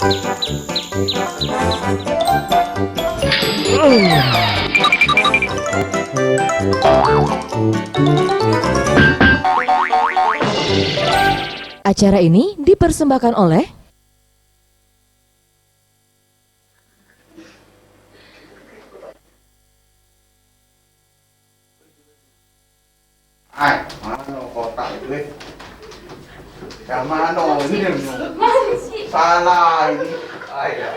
Acara ini dipersembahkan oleh mana kotak itu? Yang mana ini? Salah ini. Ya.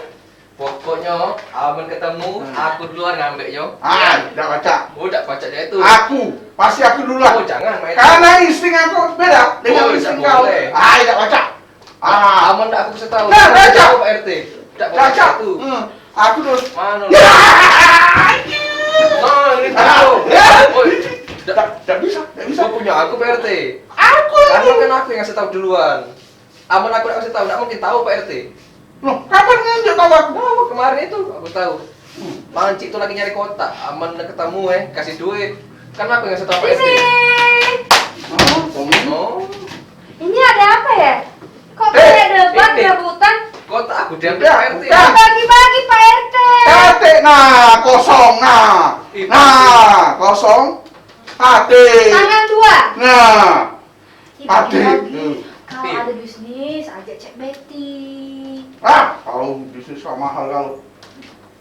Pokoknya aman ketemu, aku duluan ngambil yo. Tidak baca. Udah baca dia itu. Pasti aku duluan. Oh jangan main. Karena insting aku beda dengan Oh, insting tidak kau. boleh. Tidak baca. Aman dah aku kasih tahu. Nah, baca. Pak RT. Tidak boleh Baca. itu. Aku dulu. Mana? Ya! Nah, ini tahu. Woi, Tidak bisa. Kau punya aku Pak RT. Aku Karena kan aku yang kasih tahu duluan. Aman aku kasih tahu, tidak mungkin tahu Pak RT. Loh, kapan nganjuk tahu aku? Oh, kemarin itu aku tahu. Manci itu lagi nyari kotak. Aman udah ketemu kasih duit. Kan aku yang kasih tahu Pak RT. Oh. Ini ada apa ya? Kok kayak debat ini. rebutan? Kotak aku diambil Ya, Pak RT. bukan. Bagi-bagi Pak RT. Hati, kosong, kosong, hati, Tangan dua. hati. Kalau ada bisnis, ajak Cek Betty. Kalau bisnis sama mahal kalau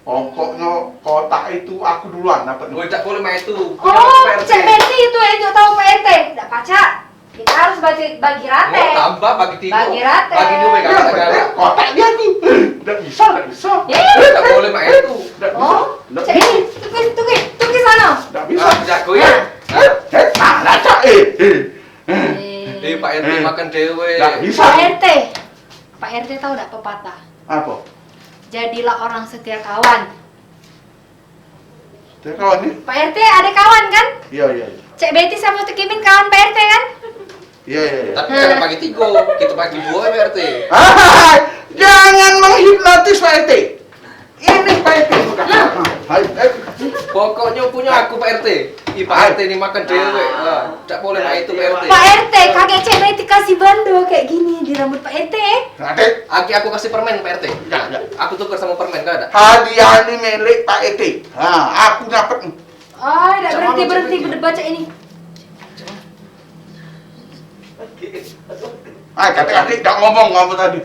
pokoknya kotak itu aku duluan dapat. Gue tidak boleh main itu. Oh, Cek Betty itu yang tahu Pak RT. Tidak baca. Kita harus bagi rate. Mau tambah bagi tiga. Bagi rate. Bagi dua Ya, kata kali. kotak dia tuh. Tidak bisa. Tidak boleh main itu. Tidak bisa. Oh, Cek ini, tuki sana. Tidak bisa. Jago ya. Baca. Pak RT makan dewe. Tidak bisa. Pak RT tahu tidak pepatah? Apa? Jadilah orang setia kawan. Dia kawan nih? Pak RT ada kawan kan? Iya. Cek Betty sama Tuh Kimin kawan Pak RT kan? Iya. Tapi jangan bagi tiga. Kita bagi dua Pak RT. Jangan menghipnotis Pak RT. Ini Pak RT bukan. Pokoknya punya aku Pak RT. Pak RT ini makan dewe. Tidak boleh main itu Pak RT. Pak RT, kakek Cek Betty kasih bando kayak gini di rambut Pak RT. Aku kasih permen Pak RT. Enggak. Aku tukar sama permen enggak ada. Hadiah ini milik Pak RT. Aku dapat. Tidak berhenti baca ini. Kata-kata tidak ngomong tadi.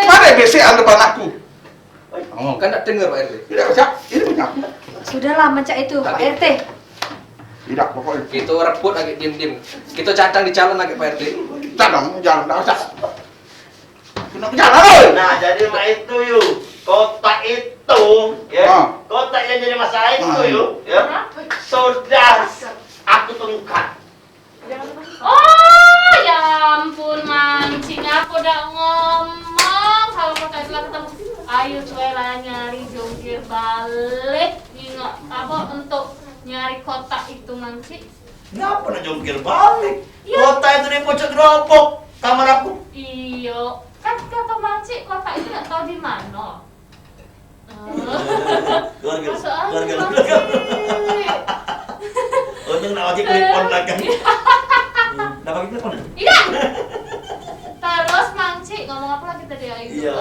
Mana BCA depan aku? Kan tidak dengar Pak RT. Tidak bisa. Ini punya aku. Sudahlah mencak itu Pak RT. Tidak pokoknya. Kita rebut lagi diem-diem. Kita cadang di jalan lagi Pak RT. Cadang jalan tidak usah. Kenapa jalan? Nah, jadi mak itu yuk, kotak itu, ya, kotak yang jadi masalah itu yuk, ya, sudah aku temukan. Oh, ya ampun mancing, aku udah ngomong kalau kotak itu ketemu. Ayo cuela nyari jungkir balik, ingat apa untuk nyari kotak itu mancing. Ngapa nak jungkir balik? Iya. Kotak itu di pojok gerobak kamar aku. Iyo, kan kata mancing kotak itu nggak tahu di mana. Masuk angin, Mancing. Untung nak pakai klipon belakang. Nak pakai klipon? Iya. Terus mancing ngomong apa lagi tadi Ayu? Iya,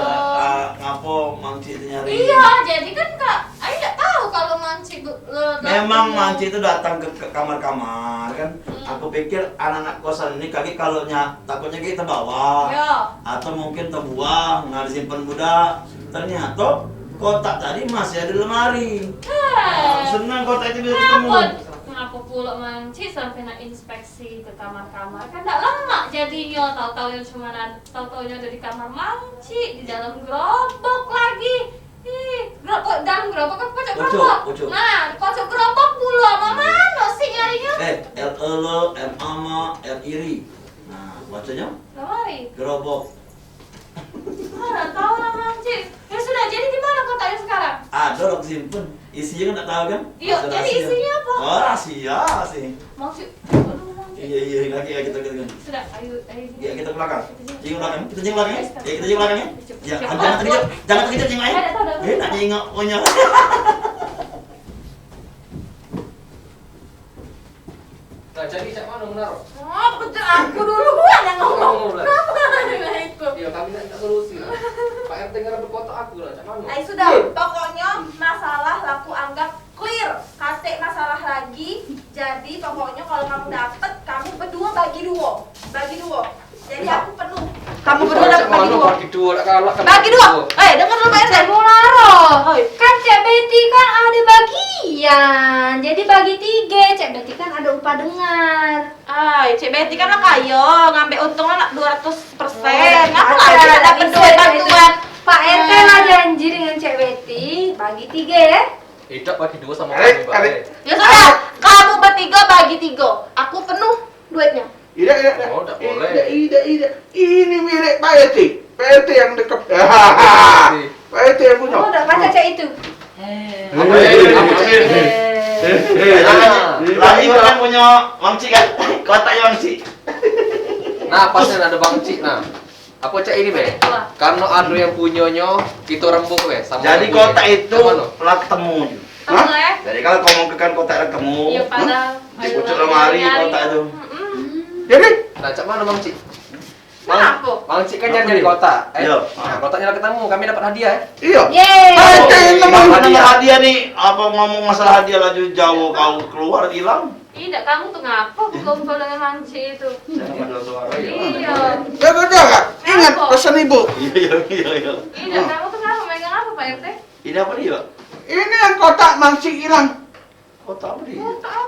ngapo Mangci itu nyari? Iya, jadi kan Kak, Ayu nggak tahu kalau mancing. Memang Mangci itu datang ke kamar-kamar kan. Aku pikir anak-anak kosan ini kaki kalau takutnya kita bawa. Iya. Atau mungkin terbuang, nggak disimpan muda. Ternyata kotak tadi masih ada di lemari. Senang kotak itu bisa ketemu. Ngapa pula mancing sampai nak inspeksi ke kamar-kamar kan tak lama jadinya tahu-tahu cuma tahu-taunya ada di kamar mancing di dalam gerobak lagi. Gerobak dalam gerobak kan pojok gerobak. Nah, di pojok gerobak pula mana sih nyarinya? L E L M A M A R iri. Nah, bacanya Lemari. gerobak. Mana tahu lah mancing. Ya sudah, jadi di mana kotaknya sekarang? Ada orang simpen. Isinya kan nggak tahu kan? Iya, Masih jadi rahasia. isinya apa? Oh, rahasia sih. Maksud, aduh mancing. Iya, lagi ya kita. Sudah, ayo. Ya kita ke belakang. Jenguk belakang. Kita jenguk belakang ya. Ya kita jenguk belakang ya. Ya, jangan terkejut. Jangan terkejut jenguk aja. Tak jenguk punya. Nah, jadi cak mana menaruh? Oh, betul aku duluan yang ngomong. Kenapa dengan itu? Iya, kami nak minta solusi lah. Pak RT ngerebut kotak aku lah, cak mana? Ay, sudah, pokoknya masalah aku anggap clear. Kate masalah lagi. Jadi pokoknya kalau kamu dapet, kamu berdua bagi dua. Bagi dua. Jadi aku penuh. Kamu berdua dapat bagi dua. Bagi dua, nak kalah kan. Bagi dua. Dengar dulu Pak RT. Cek Mularo, kan Cek Betty kan ada bagian, jadi bagi 3. Cek Betty kan ada upah dengar. Ay, Cik Betty kan lah kayo, ngambil untungnya lah 200%. Ngapa Ada nggak dapat bisa duit itu. bantuan? Pak RT lah janji dengan Cek Betty bagi 3 ya. Tidak bagi dua sama Adik, kamu, Mbak. adik. Ya sudah, kamu bertiga bagi 3. Aku penuh duitnya. Tidak. Oh, tak boleh. Tidak. Ini milik Pak RT. Pak RT yang dekat. Pak RT yang punya. Oh, udah baca Cek itu. Lagi kan punya Mangci kan? Kotaknya Mangci. Nah, pasnya ada Bang Cik, nah. Apa cak ini, Be? Karena ada yang punyanya, kita rembuk, Be. Sama Jadi yang punya. kotak itu Yang mana? lah ketemu. Kamu ya? Jadi kalau kau mau kekan kotak lah ketemu. Iya pada. Di pucuk lemari kotak itu. Jadi, Nah, cak mana Bang Cik? Mana aku? Bang Cik kan nyari kotak. Iya. Nah, kotaknya lah ketemu, kami dapat hadiah, iya. Yeay. Pak RT yang Bang, ngomong. hadiah hadiah nih. Apa ngomong masalah hadiah laju jauh kau keluar hilang? Tidak, kamu tuh ngapa kumpul dengan Manci itu? Jangan ada suara ya. Iya. Jaga. Ingat pesan ibu. Iya. Tidak, kamu tuh ngapa megang apa Pak RT? Ini apa dia? Ini yang kotak Mangsi hilang. Kotak apa dia?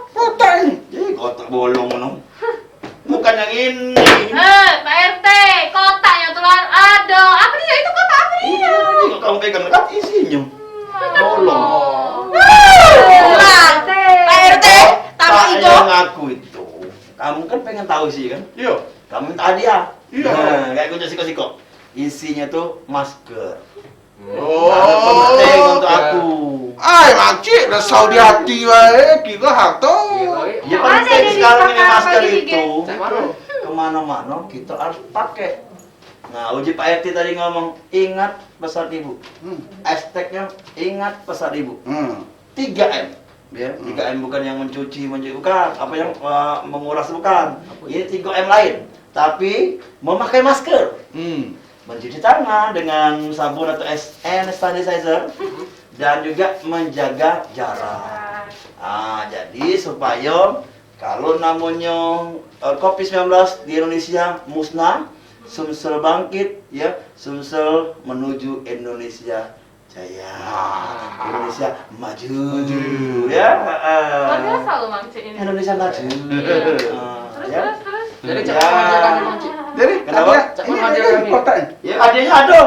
Kotak ini. Jadi kotak bolong no. Bukan yang ini. Pak RT, kotaknya tuh ada. Apa dia? Itu kotak apa dia? Iya, kok kamu pegang dekat isinya. Bolong. Pulang. Pak RT, tambah Tak ego. yang aku itu. Kamu kan pengen tahu sih kan? Iya. Kamu minta hadiah. Iya. Nah, kayak kunci siko-siko. Isinya tuh masker. Oh. Penting untuk aku. Ay, Mangci, resau di hati wae, kira harta. Ya Ada penting di sekarang ini pakai apa masker di itu. Cak mana? Kemana-mana kita harus pakai. Nah, uji Pak RT tadi ngomong, ingat pesan ibu. Hashtagnya ingat pesan ibu. 3M. Ya, 3M bukan yang mencuci bukan, apa yang menguras bukan. Ini 3M lain. Tapi memakai masker. Mencuci tangan dengan sabun atau hand sanitizer dan juga menjaga jarak. Jadi supaya kalau namanya COVID-19 di Indonesia musnah, Sumsel bangkit, ya, Sumsel menuju Indonesia jaya. Indonesia maju, ya. Luar biasa loh Manci ini. Indonesia maju. Terus, Ya. terus. Jadi cak Ya. mana hadiah kami Bang Cik? Jadi, Kenapa? hadiah, Cak ini mana hadiah ada kami? kotak ini. Ya, hadiahnya ada.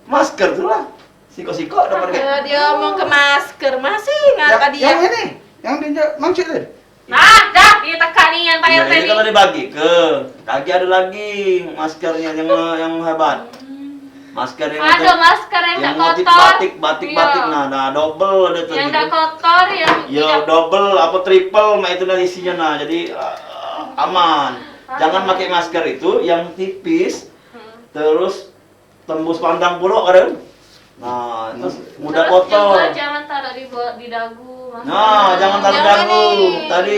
Masker tuh lah. Siko-siko dapat kayak. Dia mau ke masker masih ngapa dia? Yang ini, yang di Mangci tadi. Nah, dah ditekan nih yang Pak Iya, RT ini nih. kan tadi bagi ke. Lagi ada lagi maskernya yang hebat. Masker yang Ada masker yang yang tak motif kotor. batik. Iya. Nah, double ada tuh. Yang gitu. tak kotor, yang Yo, tidak double apa triple, nah itu dari isinya nah. Jadi aman. Jangan pakai masker itu yang tipis, terus tembus pandang pula kan. Nah, terus mudah Terus kotor. juga jangan taruh di dagu. maksudnya. Nah, jangan taruh Jangan dagu. nih. Tadi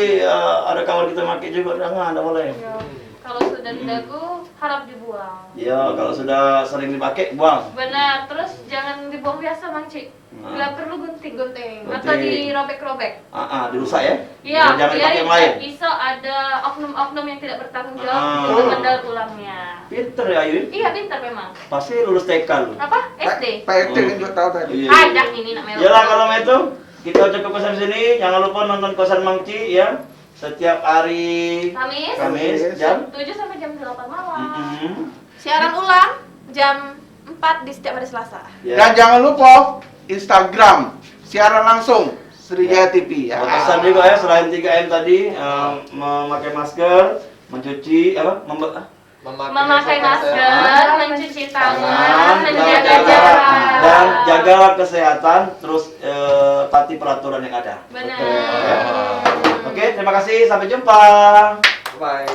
ada kawan kita pakai juga, jangan, tidak boleh. Ya, kalau sudah di dagu harap dibuang. Ya, kalau sudah sering dipakai, buang. Benar, terus jangan dibuang biasa Bang Cik. Nah. Nggak perlu gunting-gunting atau Gunting. dirobek-robek. Dirusak ya? Iya, Jangan biar pakai yang lain. bisa ada oknum-oknum yang tidak bertanggung jawab Ah. untuk mendaur ulangnya. Pinter ya, Ayu. Iya, pintar memang. Pasti lulus TK lu. Apa? SD? Pak RT kan juga tahu tadi. Iya. Ada ini nak melo. Yalah kalau itu kita cukup sampai sini. Jangan lupa nonton kosan Mangci ya. Setiap hari Kamis jam 7 sampai jam 8 malam. Siaran ulang jam 4 di setiap hari Selasa. Ya. Dan jangan lupa Instagram, siaran langsung Sriwijaya TV ya. Pesan juga ya selain 3M tadi memakai masker, mencuci apa? Memakai masker, mencuci tangan, menjaga jaga jarak. dan jaga kesehatan, terus patuhi peraturan yang ada. Benar. Ya. Oke, terima kasih, sampai jumpa. Bye.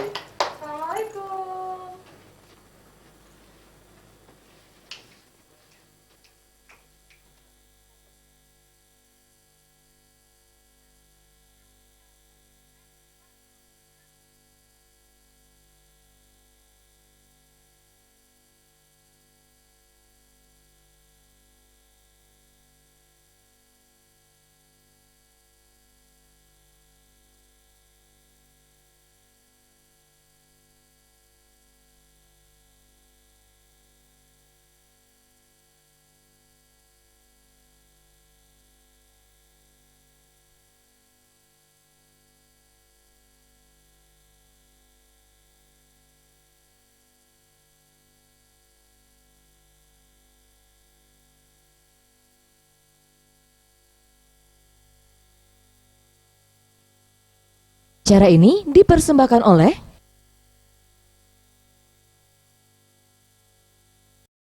Acara ini dipersembahkan oleh